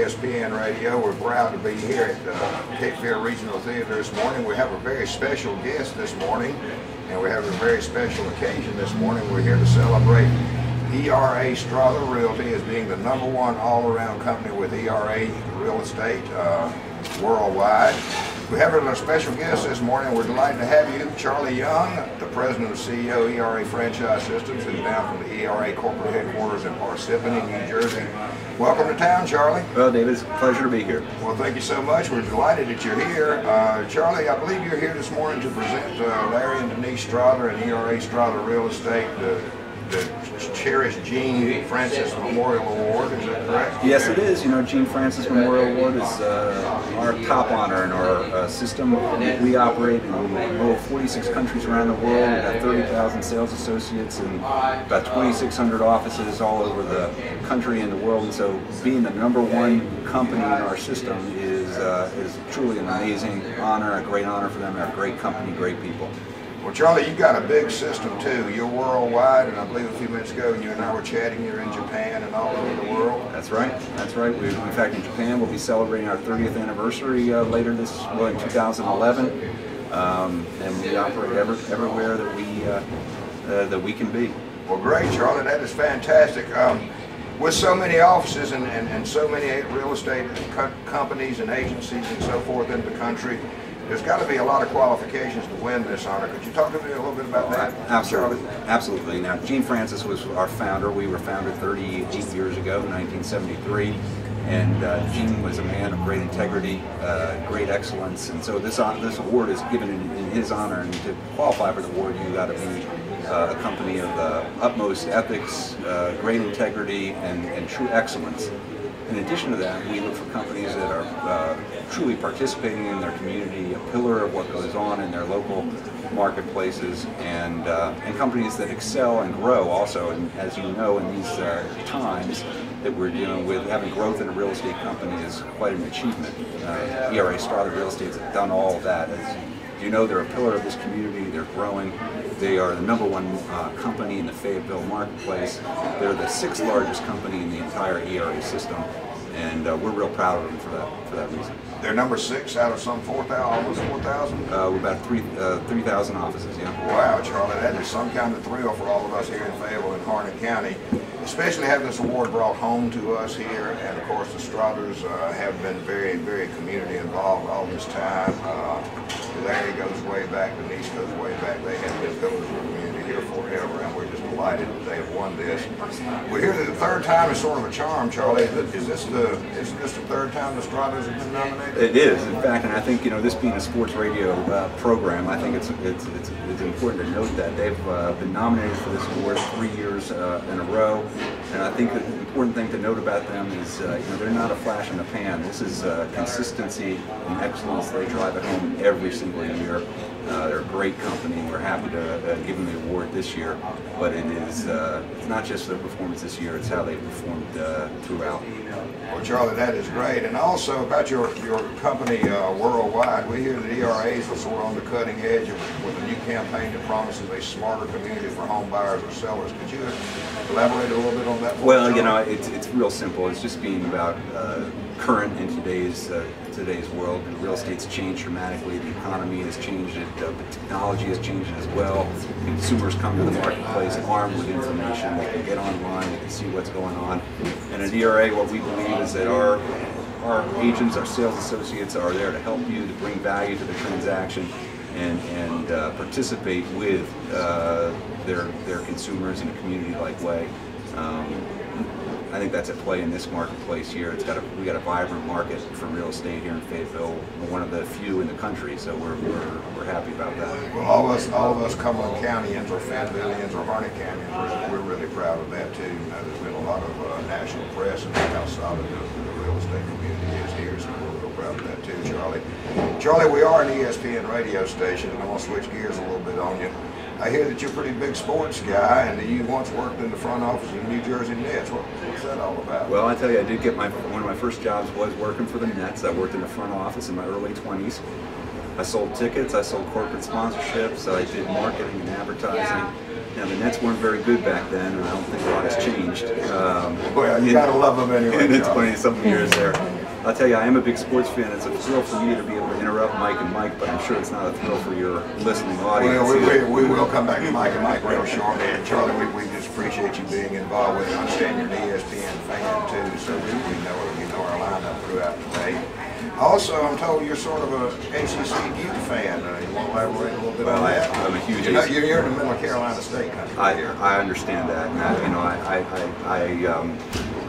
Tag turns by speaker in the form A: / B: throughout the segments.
A: ESPN Radio. We're proud to be here at Fayetteville Regional Theater this morning. We have a very special guest this morning, and we have a very special occasion this morning. We're here to celebrate ERA Strother Realty as being the #1 all-around company with ERA real estate worldwide. We have a special guest this morning. We're delighted to have you, Charlie Young, the President and CEO of ERA Franchise Systems, who's down from the ERA corporate headquarters in Parsippany, New Jersey. Welcome to town, Charlie.
B: Well, David, it's a pleasure to be here.
A: Well, thank you so much. We're delighted that you're here. Charlie, I believe you're here this morning to present Larry and Denise Strother and ERA Strother Real Estate, the cherished Gene Francis Memorial Award. Is that correct?
B: Yes, it is. You know, Gene Francis Memorial Award is our top honor in our system. We operate in over 46 countries around the world. We have 30,000 sales associates and about 2,600 offices all over the country and the world. And so, being the #1 company in our system is truly an amazing honor, a great honor for them. They're a great company, great people.
A: Well, Charlie, you've got a big system too. You're worldwide, and I believe a few minutes ago you and I were chatting. You're in Japan and all over the world.
B: That's right. That's right. In fact, in Japan, we'll be celebrating our 30th anniversary later in 2011, and we operate everywhere that we can be.
A: Well, great, Charlie. That is fantastic. With so many offices and so many real estate companies and agencies and so forth in the country, there's got to be a lot of qualifications to win this honor. Could you talk to me a little bit about that?
B: Absolutely. Absolutely. Now, Gene Francis was our founder. We were founded 38 years ago, 1973. And Gene was a man of great integrity, great excellence. And so this award is given in his honor. And to qualify for the award, you got to be a company of the utmost ethics, great integrity, and true excellence. In addition to that, we look for companies that are truly participating in their community, a pillar of what goes on in their local marketplaces, and companies that excel and grow also. And as you know, in these times that we're dealing with, having growth in a real estate company is quite an achievement. ERA Strother Real Estate has done all of that. As you know, they're a pillar of this community. They're growing. They are the #1 company in the Fayetteville marketplace. They're the 6th largest company in the entire ERA system, and we're real proud of them for that reason.
A: They're #6 out of some 4,000, almost 4,000?
B: We're about 3,000 offices, yeah.
A: Wow, Charlie, that is some kind of thrill for all of us here in Fayetteville and Harnett County, especially having this award brought home to us here. And of course, the Strothers have been very, very community involved all this time. Larry goes way back, Denise goes way back. They have been pillars of the community here forever, and we're just delighted that they have won this. We're here the third time is sort of a charm, Charlie. Is this the third time the Strothers have been nominated?
B: It is, in fact, and I think, you know, this being a sports radio program, I think it's important to note that they've been nominated for this award 3 years in a row. And I think the important thing to note about them is, you know, they're not a flash in the pan. This is consistency and excellence. They drive it home every single year. They're a great company. We're happy to give them the award this year, but it's not just their performance this year, it's how they performed throughout.
A: Well, Charlie, that is great. And also about your company worldwide, we hear that ERAs are sort of on the cutting edge with a new campaign that promises a smarter community for home buyers or sellers. Could you elaborate a little bit on that?
B: Well, you know, it's real simple. It's just being about current in today's world. Real estate's changed dramatically. The economy has changed. The technology has changed as well. Consumers come to the marketplace armed with information. They can get online. They can see what's going on. And at ERA, what we believe is that our agents, our sales associates, are there to help you, to bring value to the transaction, and participate with their consumers in a community-like way. I think that's at play in this marketplace here. We got a vibrant market for real estate here in Fayetteville. We're one of the few in the country, so we're happy about that.
A: Well, all of us Cumberland Countyans or Fayettevilleans or Harnett Countyans, we're really proud of that too. You know, there's been a lot of national press and how solid the real estate community is here, so we're real proud of that too, Charlie. Charlie, we are an ESPN radio station, and I'm going to switch gears a little bit on you. I hear that you're a pretty big sports guy, and that you once worked in the front office of the New Jersey Nets. What's that all about?
B: Well, I tell you, I did get one of my first jobs was working for the Nets. I worked in the front office in my early 20s. I sold tickets, I sold corporate sponsorships, I did marketing and advertising. Now, the Nets weren't very good back then, and I don't think a lot has changed.
A: Well, you gotta love them anyway.
B: In the 20-something years there. I'll tell you, I am a big sports fan. It's a thrill for me to be able to interrupt Mike and Mike, but I'm sure it's not a thrill for your listening audience.
A: Well, we will come back to Mike and Mike real shortly. And Charlie, we just appreciate you being involved with it. I understand you're an ESPN fan too, so we know our lineup throughout the day. Also, I'm told you're sort of a ACC Duke fan. You want to elaborate a little bit on that?
B: I'm a huge
A: You're in the middle of Carolina State country here.
B: I understand that. And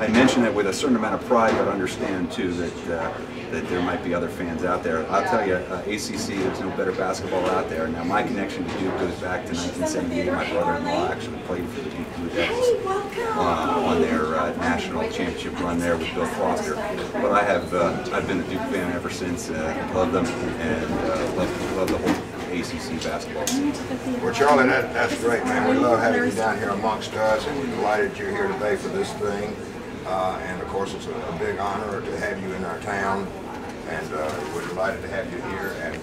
B: I mention it with a certain amount of pride, but understand too that there might be other fans out there. I'll tell you, ACC, there's no better basketball out there. Now, my connection to Duke goes back to 1978. My brother-in-law actually played for the Duke Blue Devils on their national championship run there with Bill Foster. But I've been a Duke fan ever since. Love them and love the whole ACC basketball scene.
A: Well, Charlie, that's great, man. We love having you down here amongst us, and we're delighted you're here today for this thing. And of course, it's a big honor to have you in our town, and we're delighted to have you here. And